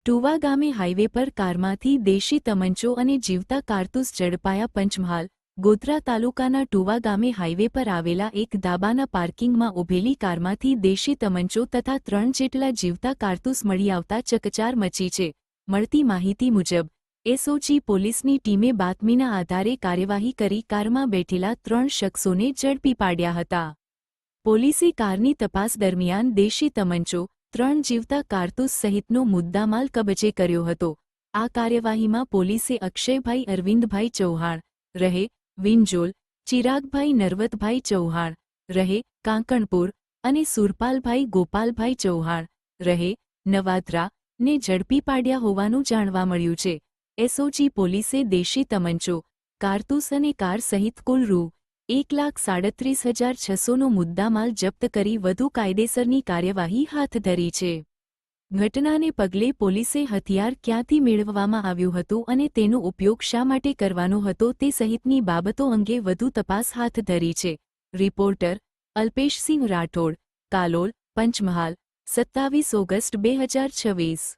ટુવા ગામે હાઈવે પર કારમાંથી દેશી તમંચો અને જીવતા કારતૂસ ઝડપાયા. પંચમહાલ ગોધરા તાલુકાના ટુવા ગામે હાઈવે પર આવેલા એક ધાબાના પાર્કિંગમાં ઊભેલી કારમાંથી દેશી તમંચો તથા 3 જેટલા જીવતા કારતૂસ મળી આવતા ચકચાર મચી છે. મળતી માહિતી મુજબ એસઓજી પોલીસની ટીમે બાતમીના આધારે કાર્યવાહી કરી કારમાં બેઠેલા 3 શખ્સોને ઝડપી પાડ્યા હતા. પોલીસે કારની તપાસ દરમિયાન દેશી તમંચો, 3 જીવતા કારતૂસ સહિતનો મુદ્દામાલ કબજે કર્યો હતો. આ કાર્યવાહીમાં પોલીસે અક્ષયભાઈ અરવિંદભાઈ ચૌહાણ રહે વિંજોલ, ચિરાગભાઈ નરવતભાઈ ચૌહાણ રહે કાંકણપુર અને સુરપાલભાઈ ગોપાલભાઈ ચૌહાણ રહે નવાદ્રા ને ઝડપી પાડ્યા હોવાનું જાણવા મળ્યું છે. એસઓજી પોલીસે દેશી તમંચો, કારતૂસ અને કાર સહિત કુલ રૂ. 1,37,600નો મુદ્દામાલ જપ્ત કરી વધુ કાયદેસરની કાર્યવાહી હાથ ધરી છે. ઘટનાને પગલે પોલીસે હથિયાર ક્યાંથી મેળવવામાં આવ્યું હતું અને તેનો ઉપયોગ શા માટે કરવાનો હતો તે સહિતની બાબતો અંગે વધુ તપાસ હાથ ધરી છે. Reporter Alpeshsinh Rathod, Kalol, Panchmahal, 27 August 2026.